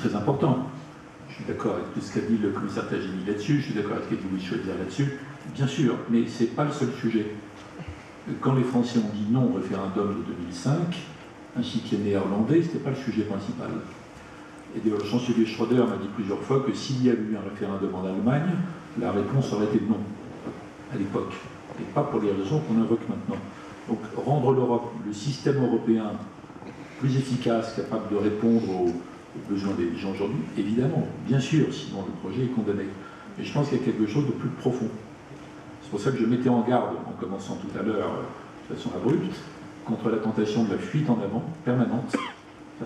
très important. Je suis d'accord avec tout ce qu'a dit le commissaire Tajani là-dessus, je suis d'accord avec ce qu'a dit Louis Schweitzer là-dessus, bien sûr, mais ce n'est pas le seul sujet. Quand les Français ont dit non au référendum de 2005, ainsi que les Néerlandais, ce n'était pas le sujet principal. Et le chancelier Schröder m'a dit plusieurs fois que s'il y avait eu un référendum en Allemagne, la réponse aurait été non, à l'époque, et pas pour les raisons qu'on invoque maintenant. Donc rendre l'Europe, le système européen, plus efficace, capable de répondre aux besoins des gens aujourd'hui, évidemment, bien sûr, sinon le projet est condamné. Mais je pense qu'il y a quelque chose de plus profond. C'est pour ça que je mettais en garde, en commençant tout à l'heure de façon abrupte, contre la tentation de la fuite en avant permanente,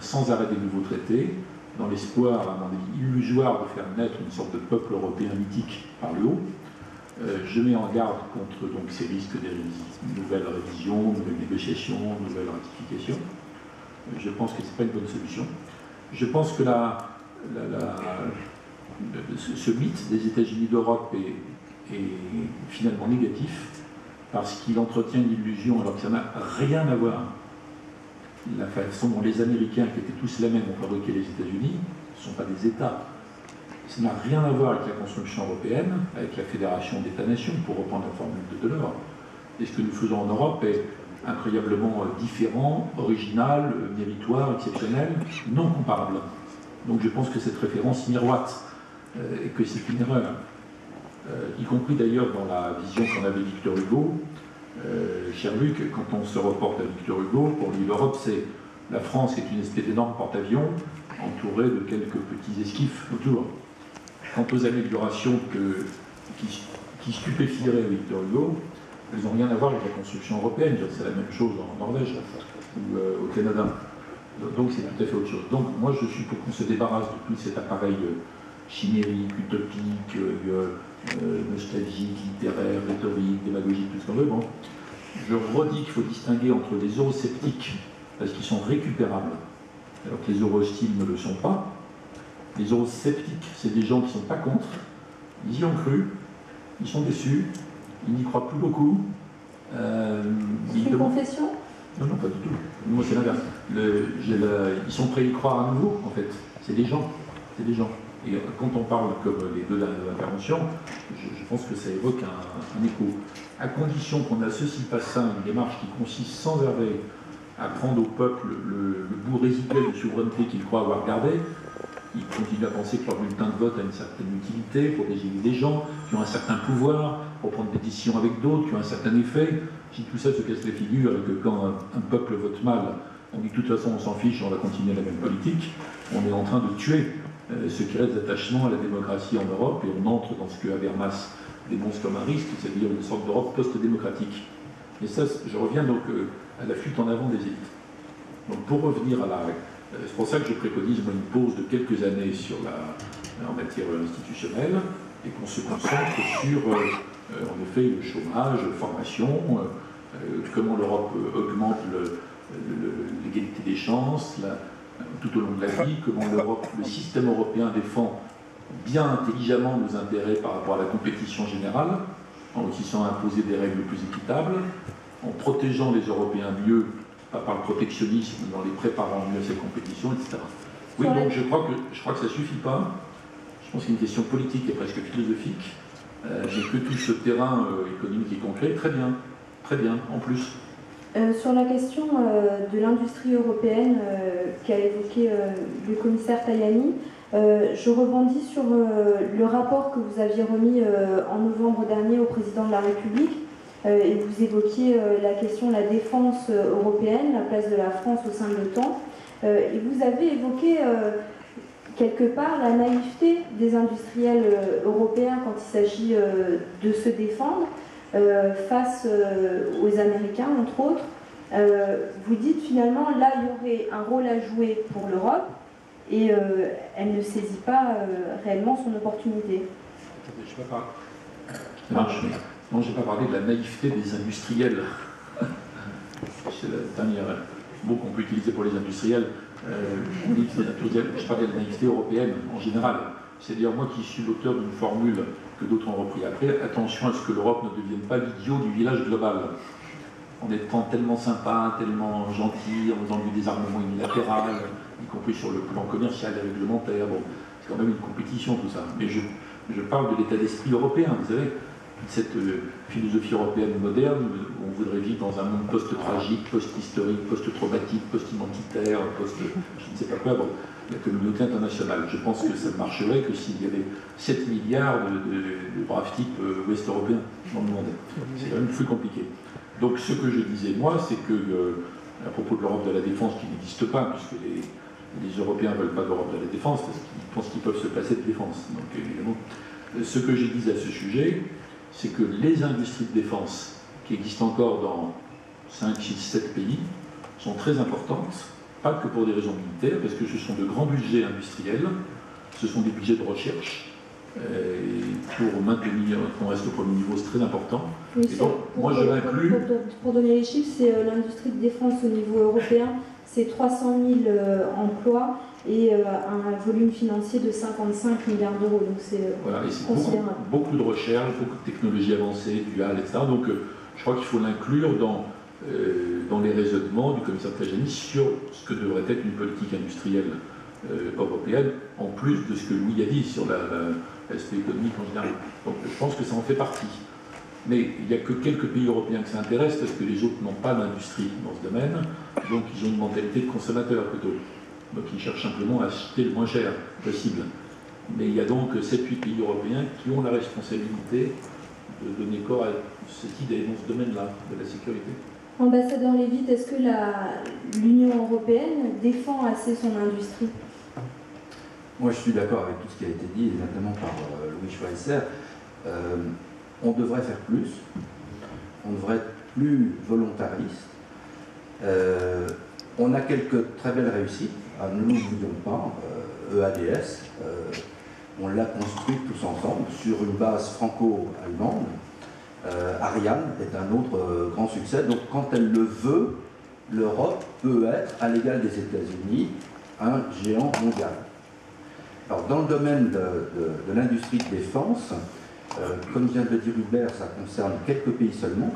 sans arrêt des nouveaux traités, dans l'espoir, à mon avis, illusoire de faire naître une sorte de peuple européen mythique par le haut. Je mets en garde contre donc, ces risques de nouvelles révisions, nouvelles négociations, nouvelles ratifications. Je pense que ce n'est pas une bonne solution. Je pense que ce mythe des États-Unis d'Europe est finalement négatif parce qu'il entretient une illusion alors que ça n'a rien à voir. La façon dont les Américains, qui étaient tous les mêmes, ont fabriqué les États-Unis, ne sont pas des États. Ça n'a rien à voir avec la construction européenne, avec la fédération d'États-nations, pour reprendre la formule de Delors. Et ce que nous faisons en Europe est incroyablement différent, original, méritoire, exceptionnel, non comparable. Donc je pense que cette référence miroite et que c'est une erreur. Y compris d'ailleurs dans la vision qu'en avait Victor Hugo. Cher Luc, quand on se reporte à Victor Hugo, pour lui l'Europe c'est la France qui est une espèce d'énorme porte-avions entourée de quelques petits esquifs autour. Quant aux améliorations qui stupéfieraient Victor Hugo, elles n'ont rien à voir avec la construction européenne, c'est la même chose en Norvège ou au Canada. Donc c'est tout à fait autre chose. Donc moi je suis pour qu'on se débarrasse de tout cet appareil chimérique, utopique, nostalgique, littéraire, rhétorique, démagogique, tout ce qu'on veut. Bon. Je redis qu'il faut distinguer entre les eurosceptiques, parce qu'ils sont récupérables, alors que les eurohostiles ne le sont pas. Les eurosceptiques, c'est des gens qui ne sont pas contre, ils y ont cru, ils sont déçus, ils n'y croient plus beaucoup. Une confession ? Non, pas du tout. Moi, c'est l'inverse. Ils sont prêts à y croire à nouveau, en fait. C'est des gens. C'est des gens. Et quand on parle, comme les deux interventions, je pense que ça évoque un écho. À condition qu'on associe pas ça à une démarche qui consiste sans arrêt à prendre au peuple le bout résiduel de souveraineté qu'il croit avoir gardé, il continue à penser que leur bulletin de vote a une certaine utilité pour désigner des gens qui ont un certain pouvoir, pour prendre des décisions avec d'autres, qui ont un certain effet. Si tout ça se casse les figures et que quand un peuple vote mal, on dit de toute façon on s'en fiche, on va continuer la même politique, on est en train de tuer ce qui reste d'attachement à la démocratie en Europe, et on entre dans ce que Habermas dénonce comme un risque, c'est-à-dire une sorte d'Europe post-démocratique. Et ça, je reviens donc à la fuite en avant des élites. Donc pour revenir à c'est pour ça que je préconise moi, une pause de quelques années en matière institutionnelle, et qu'on se concentre sur, en effet, le chômage, la formation, comment l'Europe augmente l'égalité des chances, tout au long de la vie, comment le système européen défend bien intelligemment nos intérêts par rapport à la compétition générale, en réussissant à imposer des règles plus équitables, en protégeant les Européens mieux, pas par le protectionnisme, mais en les préparant mieux à cette compétition, etc. Oui, donc je crois que ça ne suffit pas. Je pense qu'il y a une question politique et presque philosophique, mais que tout ce terrain économique et concret, très bien, en plus. Sur la question de l'industrie européenne qu'a évoqué le commissaire Tajani, je rebondis sur le rapport que vous aviez remis en novembre dernier au président de la République, et vous évoquiez la question de la défense européenne, la place de la France au sein de l'OTAN, et vous avez évoqué quelque part la naïveté des industriels européens quand il s'agit de se défendre face aux Américains, entre autres. Vous dites finalement, là, il y aurait un rôle à jouer pour l'Europe, et elle ne saisit pas réellement son opportunité. Je ne sais pas parler. Non, je n'ai pas parlé de la naïveté des industriels. C'est le dernier mot qu'on peut utiliser pour les industriels. Je parlais de la naïveté européenne en général. C'est-à-dire, moi qui suis l'auteur d'une formule que d'autres ont repris après, attention à ce que l'Europe ne devienne pas l'idiot du village global. En étant tellement sympa, tellement gentil, en faisant du désarmement unilatéral, y compris sur le plan commercial et réglementaire. Bon, c'est quand même une compétition tout ça. Mais je parle de l'état d'esprit européen, vous savez, cette philosophie européenne moderne, où on voudrait vivre dans un monde post-tragique, post-historique, post-traumatique, post-identitaire, je ne sais pas quoi, bon, la communauté internationale. Je pense que ça ne marcherait que s'il y avait 7 milliards de braves types ouest-européens dans le monde. C'est quand même plus compliqué. Donc ce que je disais moi, c'est que, à propos de l'Europe de la défense qui n'existe pas, puisque les Européens ne veulent pas d'Europe de la défense, parce qu'ils pensent qu'ils peuvent se passer de défense. Donc évidemment, ce que j'ai dit à ce sujet, c'est que les industries de défense qui existent encore dans 5, 6, 7 pays sont très importantes, pas que pour des raisons militaires, parce que ce sont de grands budgets industriels, ce sont des budgets de recherche, pour maintenir qu'on reste au premier niveau, c'est très important. Oui, et donc, moi je l'inclus. Pour donner les chiffres, c'est l'industrie de défense au niveau européen, c'est 300 000 emplois et un volume financier de 55 milliards d'euros. Donc c'est voilà, et c'est considérable. Beaucoup de recherche, beaucoup de technologies avancées, duales, etc. Donc je crois qu'il faut l'inclure dans les raisonnements du commissaire Tajani sur ce que devrait être une politique industrielle européenne, en plus de ce que Louis a dit sur l'aspect économique en général. Donc je pense que ça en fait partie. Mais il n'y a que quelques pays européens que ça intéresse, parce que les autres n'ont pas d'industrie dans ce domaine, donc ils ont une mentalité de consommateur plutôt. Donc ils cherchent simplement à acheter le moins cher possible. Mais il y a donc 7-8 pays européens qui ont la responsabilité de donner corps à cette idée dans ce domaine-là, de la sécurité. Ambassadeur Lévit, est-ce que l'Union européenne défend assez son industrie? Moi, je suis d'accord avec tout ce qui a été dit, et notamment par Louis Schweitzer. On devrait faire plus, on devrait être plus volontariste. On a quelques très belles réussites, ne l'oublions pas. EADS, on l'a construit tous ensemble sur une base franco-allemande. Ariane est un autre grand succès. Donc quand elle le veut, l'Europe peut être, à l'égal des États-Unis, un géant mondial. Alors dans le domaine de l'industrie de défense, comme vient de le dire Hubert, ça concerne quelques pays seulement,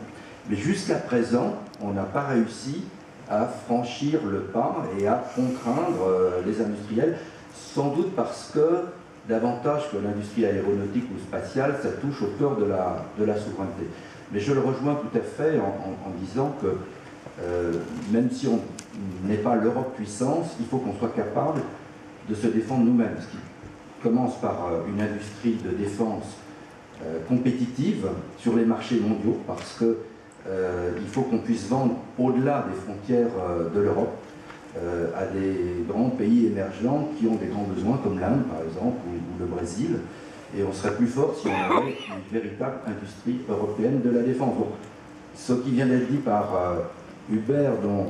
mais jusqu'à présent, on n'a pas réussi à franchir le pas et à contraindre les industriels, sans doute parce que, davantage que l'industrie aéronautique ou spatiale, ça touche au cœur de la souveraineté. Mais je le rejoins tout à fait en disant que même si on n'est pas l'Europe puissance, il faut qu'on soit capable de se défendre nous-mêmes, ce qui commence par une industrie de défense compétitive sur les marchés mondiaux, parce que il faut qu'on puisse vendre au-delà des frontières de l'Europe à des grands pays émergents qui ont des grands besoins, comme l'Inde par exemple, ou le Brésil, et on serait plus fort si on avait une véritable industrie européenne de la défense. Donc, ce qui vient d'être dit par Hubert, dont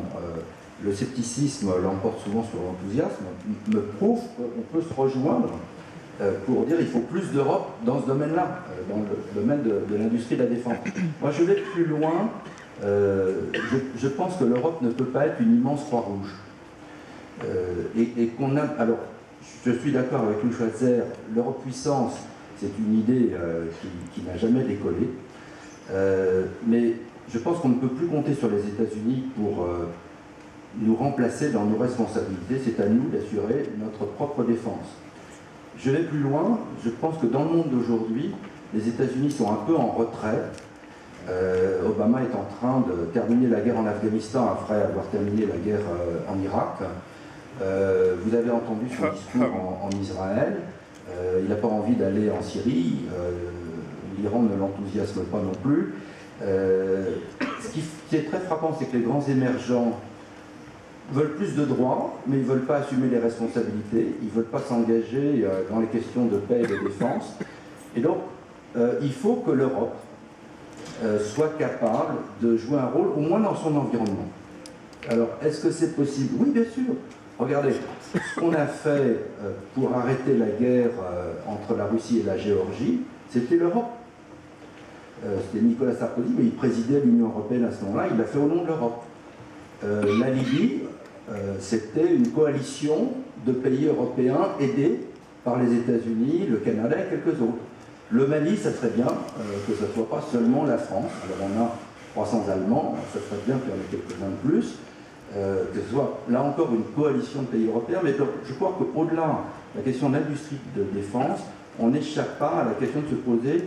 le scepticisme l'emporte souvent sur l'enthousiasme, me prouve qu'on peut se rejoindre pour dire qu'il faut plus d'Europe dans ce domaine-là, dans le domaine de l'industrie de la défense. Moi, je vais plus loin. Je pense que l'Europe ne peut pas être une immense Croix-Rouge. Et qu'on a... Alors, je suis d'accord avec Louis Schweitzer, l'Europe puissance, c'est une idée qui n'a jamais décollé. Mais je pense qu'on ne peut plus compter sur les États-Unis pour nous remplacer dans nos responsabilités. C'est à nous d'assurer notre propre défense. Je vais plus loin, je pense que dans le monde d'aujourd'hui, les États-Unis sont un peu en retrait. Obama est en train de terminer la guerre en Afghanistan après avoir terminé la guerre en Irak. Vous avez entendu son discours en Israël. Il n'a pas envie d'aller en Syrie. L'Iran ne l'enthousiasme pas non plus. Ce qui est très frappant, c'est que les grands émergents veulent plus de droits, mais ils ne veulent pas assumer les responsabilités, ils ne veulent pas s'engager dans les questions de paix et de défense. Et donc, il faut que l'Europe soit capable de jouer un rôle, au moins dans son environnement. Alors, est-ce que c'est possible? Oui, bien sûr. Regardez, ce qu'on a fait pour arrêter la guerre entre la Russie et la Géorgie, c'était l'Europe. C'était Nicolas Sarkozy, mais il présidait l'Union européenne à ce moment-là, il l'a fait au nom de l'Europe. La Libye, c'était une coalition de pays européens aidés par les États-Unis, le Canada et quelques autres. Le Mali, ça serait bien que ce ne soit pas seulement la France. Alors on a 300 Allemands, ça serait bien qu'il y en ait quelques-uns de plus. que ce soit là encore une coalition de pays européens, mais donc, je crois qu'au-delà de la question de l'industrie de défense, on n'échappe pas à la question de se poser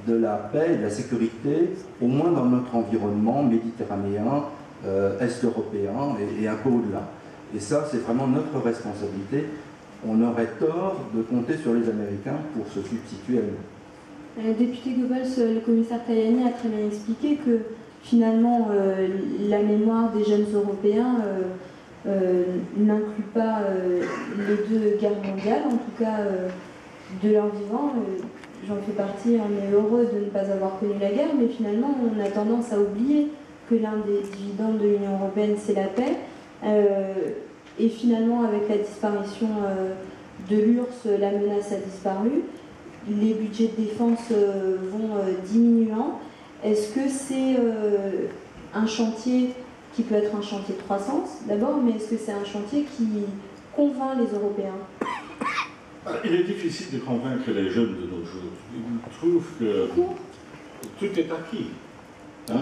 de la paix et de la sécurité, au moins dans notre environnement méditerranéen, est-européen et un peu au-delà. Et ça, c'est vraiment notre responsabilité. On aurait tort de compter sur les Américains pour se substituer à nous. Député Goebbels, le commissaire Tajani a très bien expliqué que finalement la mémoire des jeunes Européens n'inclut pas les deux guerres mondiales, en tout cas de leur vivant. J'en fais partie, on est heureux de ne pas avoir connu la guerre, mais finalement on a tendance à oublier que l'un des dividendes de l'Union européenne c'est la paix. Et finalement avec la disparition de l'URSS, la menace a disparu. Les budgets de défense vont diminuant. Est-ce que c'est un chantier qui peut être un chantier de croissance d'abord, mais est-ce que c'est un chantier qui convainc les Européens? Il est difficile de convaincre les jeunes de nos jours. Ils trouvent que tout est acquis. Hein,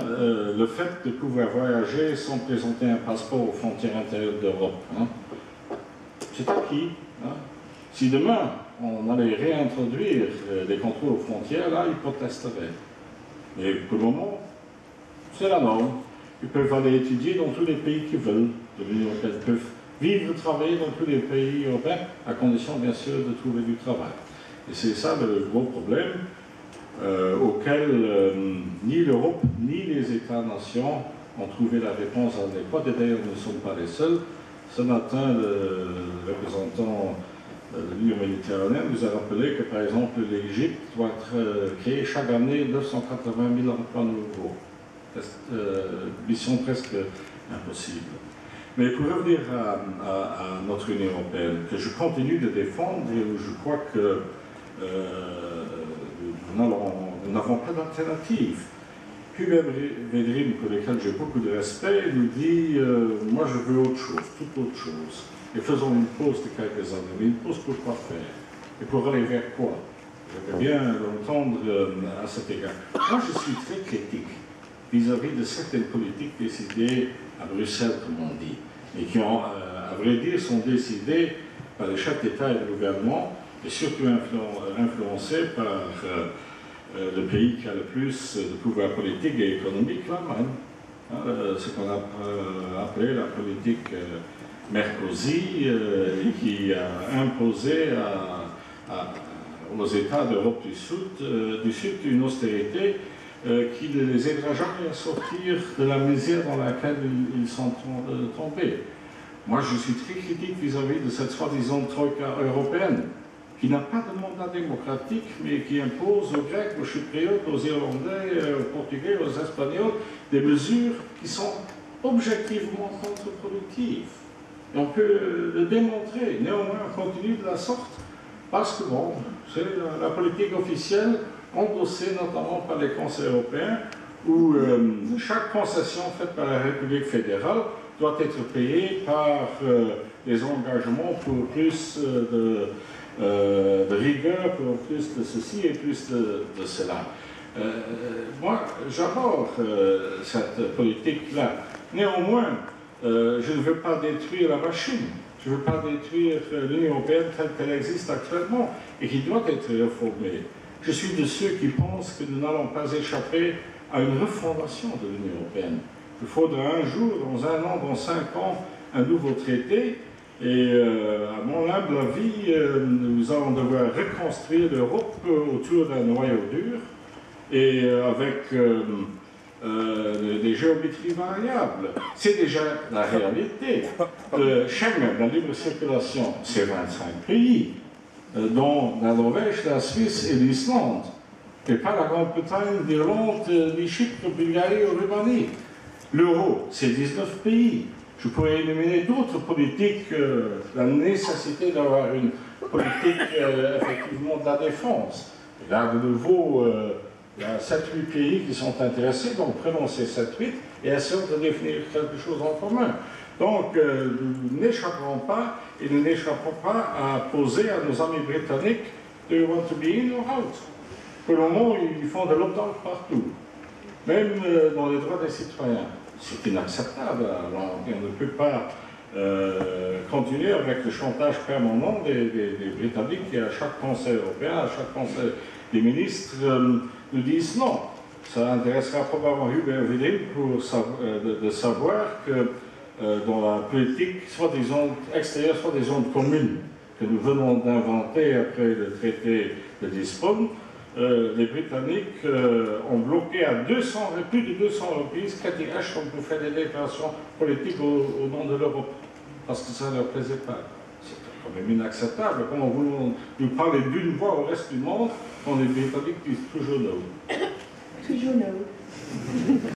le fait de pouvoir voyager sans présenter un passeport aux frontières intérieures d'Europe, hein, c'est acquis. Hein. Si demain on allait réintroduire des contrôles aux frontières, là ils protesteraient. Mais pour le moment, c'est la norme. Ils peuvent aller étudier dans tous les pays qu'ils veulent de l'Union européenne. Ils peuvent vivre, travailler dans tous les pays européens, à condition bien sûr de trouver du travail. Et c'est ça le gros problème auquel ni l'Europe ni les États-nations ont trouvé la réponse adéquate. Et d'ailleurs, nous ne sommes pas les seuls. Ce matin, le représentant de l'Union méditerranéenne nous a rappelé que, par exemple, l'Égypte doit créer chaque année 980 000 emplois nouveaux. Mission presque impossible. Mais pour revenir à notre Union européenne, que je continue de défendre et où je crois que nous n'avons pas d'alternative. Hubert Védrine, pour lequel j'ai beaucoup de respect, nous dit moi je veux autre chose, toute autre chose. Et faisons une pause de quelques années. Mais une pause pour quoi faire? Et pour aller vers quoi? J'aimerais bien l'entendre à cet égard. Moi je suis très critique vis-à-vis de certaines politiques décidées à Bruxelles, comme on dit, et qui, à vrai dire, sont décidées par les chefs d'État et de gouvernement, et surtout influencées par le pays qui a le plus de pouvoir politique et économique, l'Allemagne. Ce qu'on a appelé la politique Merkozy, qui a imposé aux États d'Europe du Sud une austérité qui ne les aidera jamais à sortir de la misère dans laquelle ils sont tombés. Moi, je suis très critique vis-à-vis de cette soi-disant troïka européenne, qui n'a pas de mandat démocratique, mais qui impose aux Grecs, aux Chypriotes, aux Irlandais, aux Portugais, aux Espagnols, des mesures qui sont objectivement contre-productives. Et on peut le démontrer. Néanmoins, on continue de la sorte, parce que, bon, c'est la politique officielle, endossée notamment par les conseils européens, où chaque concession faite par la République fédérale doit être payée par les engagements pour plus de rigueur, pour plus de ceci et plus de cela. Moi, j'aborde cette politique-là. Néanmoins, je ne veux pas détruire la machine. Je ne veux pas détruire l'Union européenne telle qu'elle existe actuellement et qui doit être réformée. Je suis de ceux qui pensent que nous n'allons pas échapper à une refondation de l'Union européenne. Il faudra un jour, dans 1 an, dans 5 ans, un nouveau traité. Et à mon humble avis, nous allons devoir reconstruire l'Europe autour d'un noyau dur et avec des géométries variables. C'est déjà la réalité. Schengen, la libre circulation, c'est 25 pays, dont la Norvège, la Suisse et l'Islande, et pas la Grande-Bretagne, l'Irlande, ni Chypre, Bulgarie ou Roumanie. L'euro, c'est 19 pays. Je pourrais éliminer d'autres politiques, la nécessité d'avoir une politique effectivement de la défense. Et là, de nouveau, il y a 7-8 pays qui sont intéressés, donc prenons ces 7-8 et essayons de définir quelque chose en commun. Donc, nous n'échapperons pas et nous n'échapperons pas à poser à nos amis britanniques « Do you want to be in or out ?» Pour le moment, ils font de l'opt-out partout, même dans les droits des citoyens. C'est inacceptable. Alors, on ne peut pas continuer avec le chantage permanent des Britanniques qui, à chaque Conseil européen, à chaque Conseil des ministres, nous disent non. Ça intéressera probablement Hubert Védrine de savoir que dans la politique, soi-disant extérieure, soi-disant commune, que nous venons d'inventer après le traité de Lisbonne, les Britanniques ont bloqué à plus de 200 reprises Cathy Ashton pour faire des déclarations politiques au nom de l'Europe, parce que ça ne leur plaisait pas. C'est quand même inacceptable. Comment voulons nous parler d'une voix au reste du monde quand les Britanniques disent toujours non? Toujours no.